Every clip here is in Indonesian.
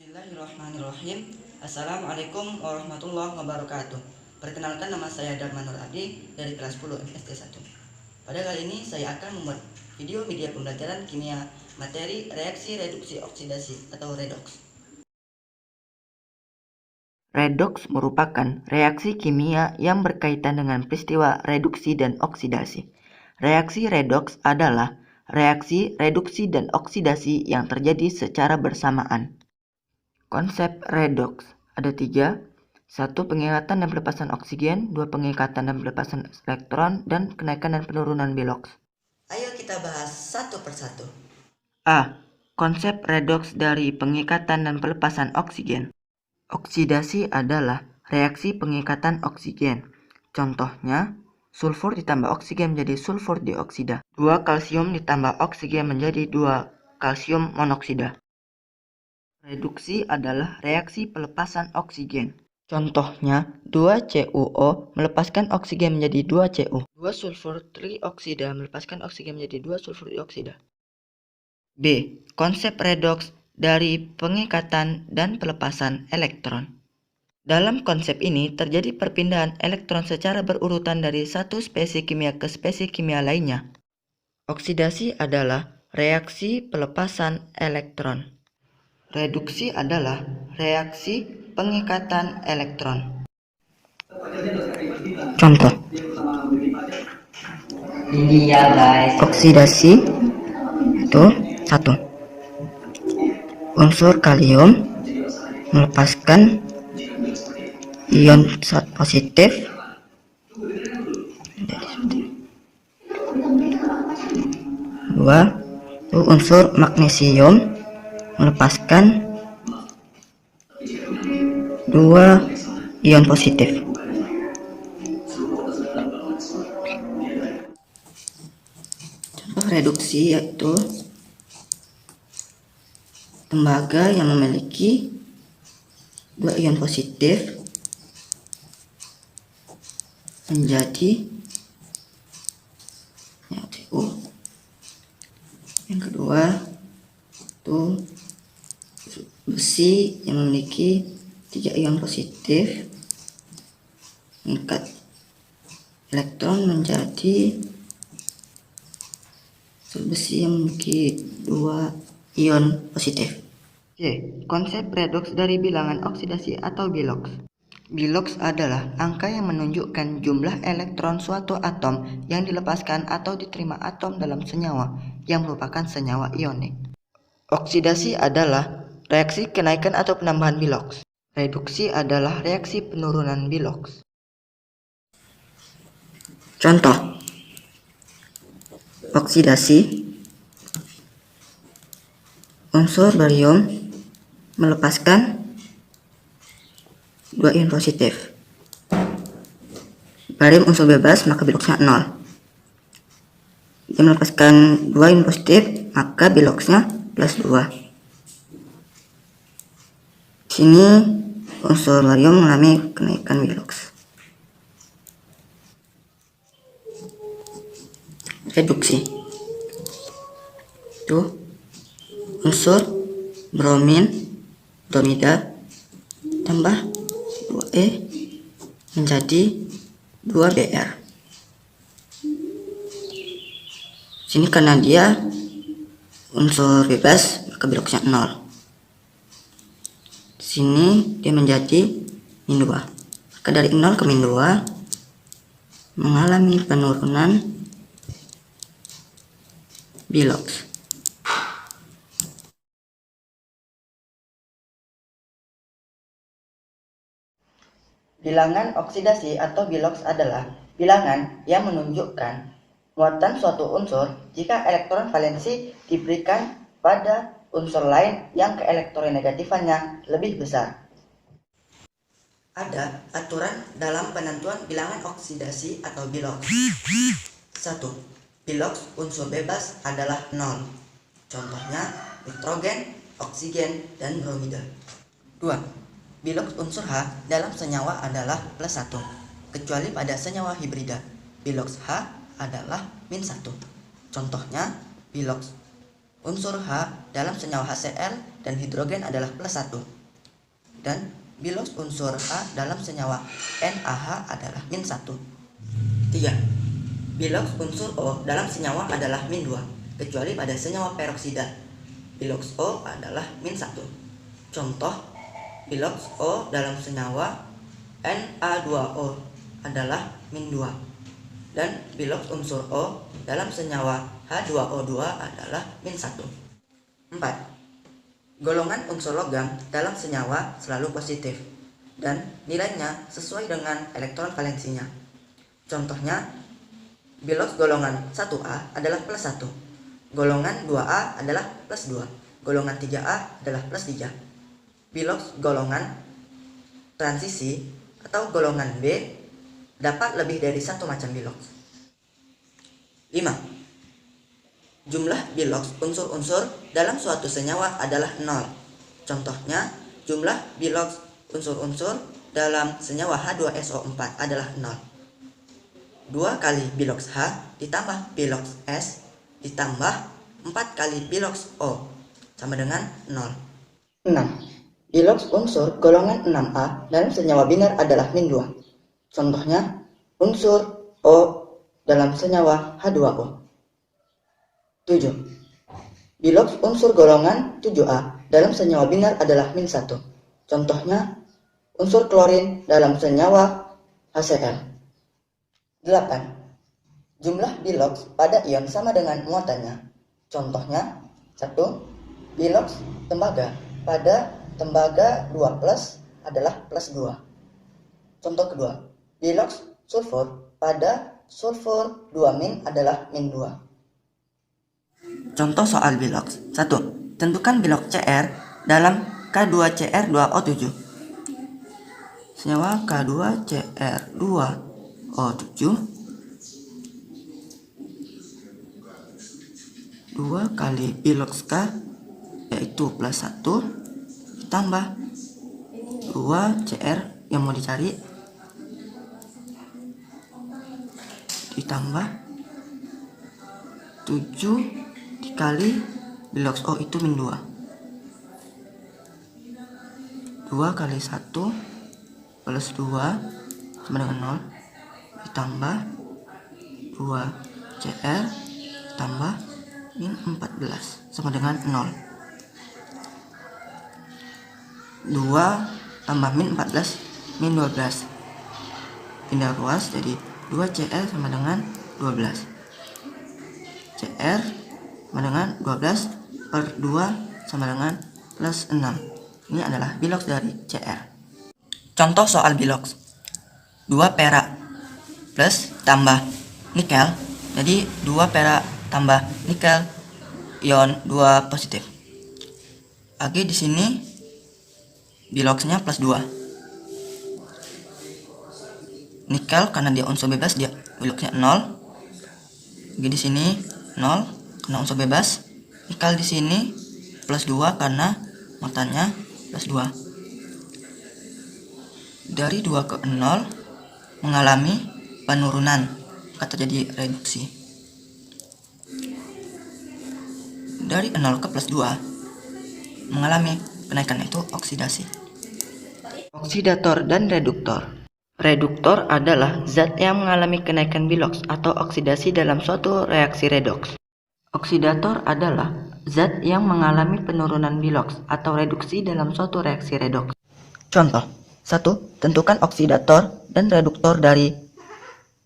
Bismillahirrahmanirrahim. Assalamualaikum warahmatullahi wabarakatuh. Perkenalkan, nama saya Darman Nur Abdi dari kelas 10 MST 1. Pada kali ini saya akan membuat video media pembelajaran kimia materi reaksi reduksi oksidasi atau redox. Redox merupakan reaksi kimia yang berkaitan dengan peristiwa reduksi dan oksidasi. Reaksi redox adalah reaksi reduksi dan oksidasi yang terjadi secara bersamaan. Konsep redox ada 3. 1. Pengikatan dan pelepasan oksigen. 2. Pengikatan dan pelepasan elektron. Dan kenaikan dan penurunan bilox. Ayo kita bahas satu persatu. A. Konsep redox dari pengikatan dan pelepasan oksigen. Oksidasi adalah reaksi pengikatan oksigen. Contohnya, sulfur ditambah oksigen menjadi sulfur dioksida. 2 kalsium ditambah oksigen menjadi 2 kalsium monoksida. Reduksi adalah reaksi pelepasan oksigen. Contohnya, 2CuO melepaskan oksigen menjadi 2Cu. 2 sulfur trioksida melepaskan oksigen menjadi 2 sulfur dioksida. B. Konsep redoks dari pengikatan dan pelepasan elektron. Dalam konsep ini terjadi perpindahan elektron secara berurutan dari satu spesies kimia ke spesies kimia lainnya. Oksidasi adalah reaksi pelepasan elektron. Reduksi adalah reaksi pengikatan elektron. Contoh. Oksidasi itu 1. Unsur kalium melepaskan ion positif. 2. Unsur magnesium melepaskan 2 ion positif. Contoh reduksi yaitu tembaga yang memiliki 2 ion positif menjadi Cu. Yang kedua itu besi yang memiliki 3 ion positif mengikat elektron menjadi besi yang memiliki 2 ion positif. C. Konsep redoks dari bilangan oksidasi atau bilox. Bilox adalah angka yang menunjukkan jumlah elektron suatu atom yang dilepaskan atau diterima atom dalam senyawa yang merupakan senyawa ionik. Oksidasi adalah reaksi kenaikan atau penambahan bilox. Reduksi adalah reaksi penurunan bilox. Contoh. Oksidasi. Unsur barium melepaskan 2 ion positif. Barium unsur bebas, maka biloxnya 0. Dia melepaskan 2 ion positif, maka biloxnya plus 2. Sini unsur barium mengalami kenaikan bilox. Reduksi itu unsur bromin, bromida tambah 2E menjadi 2Br. Sini karena dia unsur bebas, maka biloxnya 0. Sini dia menjadi min 2. Maka dari 0 ke min 2 mengalami penurunan bilox. Bilangan oksidasi atau bilox adalah bilangan yang menunjukkan muatan suatu unsur jika elektron valensi diberikan pada unsur lain yang keelektronegatifan lebih besar. Ada aturan dalam penentuan bilangan oksidasi atau bilox. 1. Bilox unsur bebas adalah 0. Contohnya nitrogen, oksigen, dan bromida. 2. Bilox unsur H dalam senyawa adalah plus 1, kecuali pada senyawa hibrida. Bilox H adalah min 1. Contohnya bilox unsur H dalam senyawa HCl dan hidrogen adalah plus 1, Dan biloks unsur A dalam senyawa NaH adalah -1. 3. Biloks unsur O dalam senyawa adalah -2, kecuali pada senyawa peroksida. Biloks O adalah -1. Contoh, biloks O dalam senyawa Na2O adalah -2. Dan biloks unsur O dalam senyawa H2O2 adalah -1. 4. Golongan unsur logam dalam senyawa selalu positif dan nilainya sesuai dengan elektron valensinya. Contohnya, biloks golongan 1A adalah +1, golongan 2A adalah +2, golongan 3A adalah +3. Biloks golongan transisi atau golongan B dapat lebih dari satu macam biloks. 5. Jumlah biloks unsur-unsur dalam suatu senyawa adalah 0. Contohnya, jumlah biloks unsur-unsur dalam senyawa H2SO4 adalah 0. 2 kali biloks H ditambah biloks S ditambah 4 kali biloks O sama dengan 0. 6. Biloks unsur golongan 6A dalam senyawa binar adalah -2. Contohnya, unsur O dalam senyawa H2O. 7. Biloks unsur golongan 7A dalam senyawa binar adalah -1. Contohnya, unsur klorin dalam senyawa HCl. 8. Jumlah biloks pada ion sama dengan muatannya. Contohnya, 1. Biloks tembaga pada tembaga 2+ adalah +2. Contoh kedua, biloks sulfur pada sulfur 2- adalah -2. Contoh soal biloks. 1. Tentukan biloks Cr dalam K2Cr2O7. Senyawa K2Cr2O7 2 kali biloks K yaitu +1 ditambah 2 Cr yang mau dicari ditambah 7 dikali biloks O itu -2. 2 kali 1 plus 2 sama dengan 0 ditambah 2 Cr tambah -14 sama dengan 0. 2 tambah -14 -12. Pindah ruas jadi 2 Cr sama dengan 12. Cr sama dengan 12 per 2 sama dengan +6. Ini adalah biloks dari Cr. Contoh soal biloks. 2 perak plus tambah nikel. Jadi 2 perak tambah nikel ion 2 positif. Ag di sini biloksnya +2. Nikel karena dia unsur bebas dia biloksnya 0. Ag di sini 0 karena unsur bebas. Nikel di sini +2 karena muatannya +2. Dari 2 ke 0 mengalami penurunan, maka terjadi reduksi. Dari 0 ke +2 mengalami kenaikan, yaitu oksidasi. Oksidator dan reduktor. Reduktor adalah zat yang mengalami kenaikan biloks atau oksidasi dalam suatu reaksi redoks. Oksidator adalah zat yang mengalami penurunan biloks atau reduksi dalam suatu reaksi redoks. Contoh, 1. Tentukan oksidator dan reduktor dari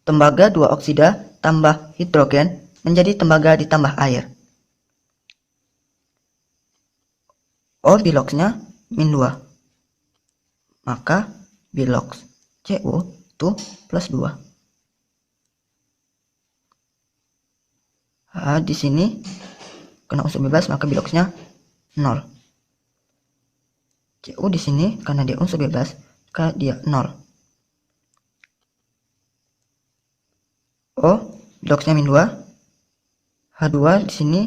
tembaga 2 oksida tambah hidrogen menjadi tembaga ditambah air. O biloksnya -2. Maka biloks Cu itu +2. Di sini karena unsur bebas maka biloksnya 0. Cu di sini karena dia unsur bebas maka dia 0. O biloksnya -2. H2 di sini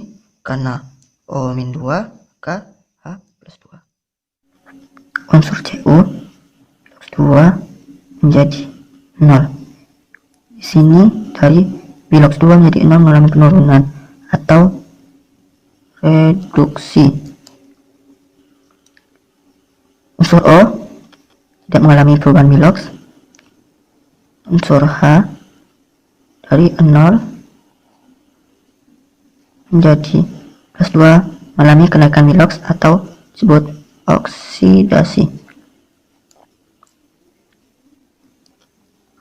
karena O -2 maka H +2. Unsur Cu biloks 2 menjadi 0. Di sini dari biloks 2 menjadi 0 mengalami penurunan atau reduksi. Unsur O tidak mengalami perubahan Milox. Unsur H dari 0 menjadi +2 mengalami kenaikan Milox atau disebut oksidasi.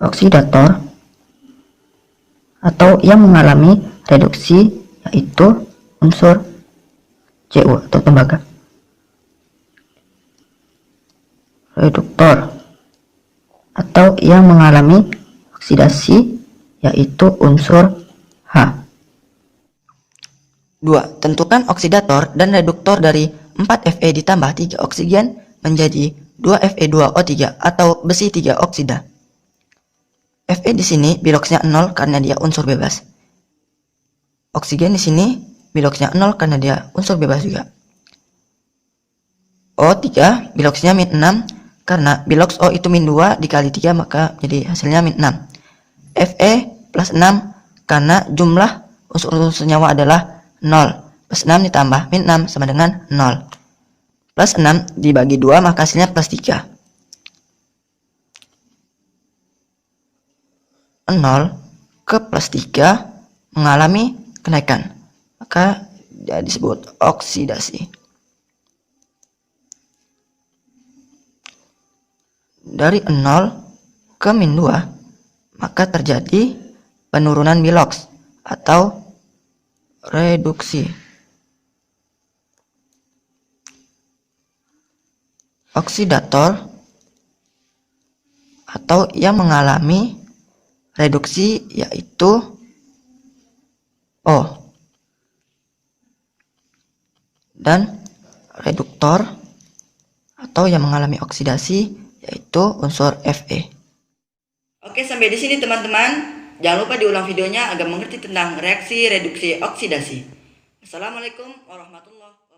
Oksidator atau yang mengalami reduksi yaitu unsur Cu atau tembaga. Reduktor atau yang mengalami oksidasi yaitu unsur H. 2. Tentukan oksidator dan reduktor dari 4 Fe ditambah 3 oksigen menjadi 2 Fe2O3 atau besi 3 oksida. Fe di sini biloxnya 0 karena dia unsur bebas. Oksigen di sini biloxnya 0 karena dia unsur bebas juga. O3 biloxnya -6 karena bilox O itu -2 dikali 3 maka jadi hasilnya -6. Fe +6 karena jumlah unsur-unsur nyawa adalah 0. Plus 6 ditambah -6 sama dengan 0. Plus 6 dibagi 2 maka hasilnya +3. 0 ke +3 mengalami kenaikan, maka dia disebut oksidasi. Dari 0 ke -2 maka terjadi penurunan Milox atau reduksi. Oksidator atau yang mengalami reduksi yaitu O, dan reduktor atau yang mengalami oksidasi yaitu unsur Fe. Oke, sampai di sini teman-teman. Jangan lupa diulang videonya agar mengerti tentang reaksi reduksi oksidasi. Assalamualaikum warahmatullahi wabarakatuh.